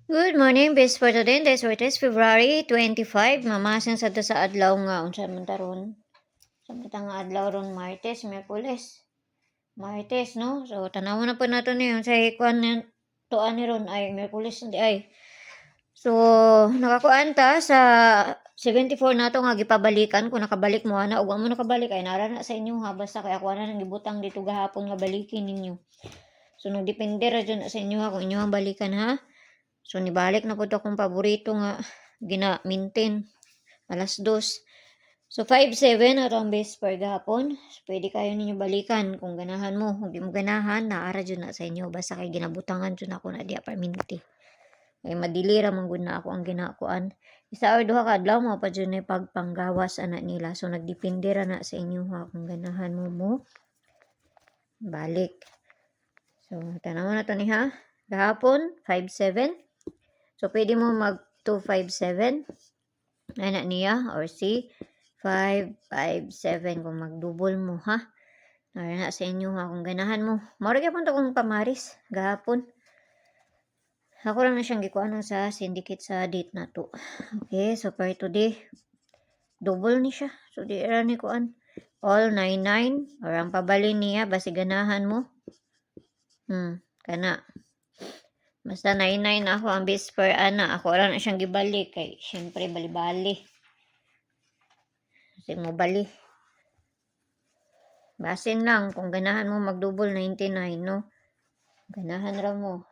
Good morning, best for today. This is February 25. Mamasan sa to sa adlaw nga unsa man taron. Sa matang adlaw ron Martes, Miyerkules. Martes, no? So tanawon na po nato ni sa ikuan tuan ni ron ay Miyerkules di ay. So nakakuan ta sa 74 nato nga gipabalikan kung nakabalik mo ana ug amo nakabalik ay nara na sa inyo ha basta kay ako na nang gibutang dito gahapon nga balikin ninyo. So nagdepende ra jud sa inyo ha kung inyo ang balikan ha. So, nibalik na po ito akong paborito nga gina-maintain. Alas 2. So, 5-7 at ang best per gahapon. So, pwede kayo ninyo balikan kung ganahan mo. Kung di mo ganahan, naara dyan na sa inyo. Basta kay ginabutangan dyan ako na di aparminti. Kaya madilira man gud na ako ang ginakuan. Isa or duha ka adlaw mo pa dyan na pagpanggawas anak nila. So, nagdepende ra na sa inyo ha kung ganahan mo balik. So, tanaw na to ni ha. Gahapon, 5-7. So, pwede mo mag 257. Anak niya. Or C. 557. Kung mag-double mo, ha? Nara na sa inyo, ha? Kung ganahan mo. Maura ka punta kong pamaris. Gahapon. Ako lang na siyang gikuan sa syndicate sa date na to. Okay. So, for today, double ni siya. So, di ra ni kuan. All 99. Or ang pabalin niya. Basi ganahan mo. Kana. Basta 99 na ako ang best per ana. Ako lang na siyang gibalik. Kay syempre bali-bali. Kasi mo bali. Basin lang. Kung ganahan mo mag-double 99, no? Ganahan ra mo.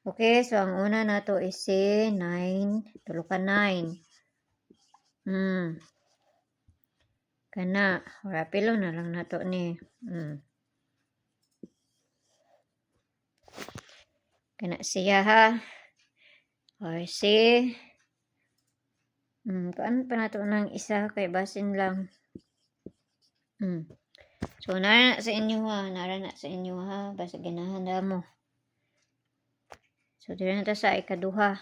Okay, so ang una na to is si 9. Tulo ka 9. Kana. Rapilo na lang na to ni. Kana siya ha. Or si paano pa nato ng isa kay basin lang. So nara na sa inyo ha, nara na sa inyo ha, basta ganahan na mo. So dito na ta sa ikaduha.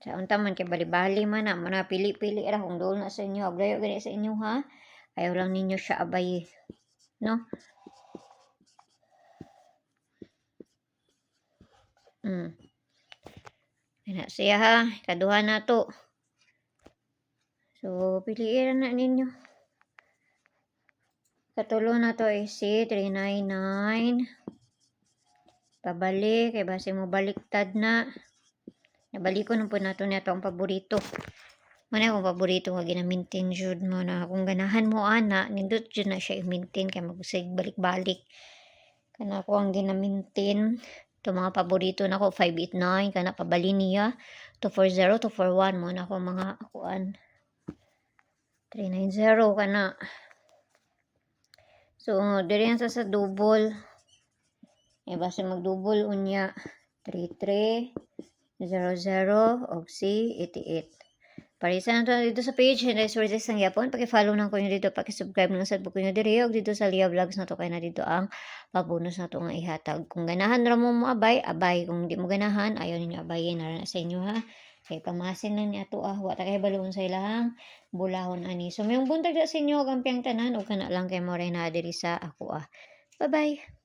Sa unta man kay bali-bali man na, mana pili-pili ra kung doon na sa inyo, aglayo gani sa inyo ha. Ayaw lang ninyo siya abay, no? Ana siya ha, ikaduha na to. So piliin na ninyo. Katulo na to is si 399. Pabalik, kay base mo baliktad na. Nabaliko na po nato niya ang paborito. Mana akong paborito nga gina-maintain jud mo na kung ganahan mo ana, nindot jud na siya i-maintain kay magusig balik-balik. Kana ko ang gina-maintain. Ito mga paborito na ko 589 kana pabali niya 240 241 mo na ko mga akuan 390 kana. So diri yan sa double. Basta mag-double unya 3300 og C88. Parisa na to dito sa page and is worth ang yapon. Paki-follow lang ko nyo dito, paki-subscribe lang sa book nyo diri og dito sa Lia Vlogs na to kay na dito ang pabonus na to nga ihatag. Kung ganahan ra mo abay, abay. Kung di mo ganahan, ayaw ninyo abayin na sa inyo ha. Kay pamasin lang ni ato wa ta kay balon sa ilahang bulahon ani. So mayong buntag sa inyo gampiang tanan og kana lang kay mo ray na diri sa ako Bye-bye.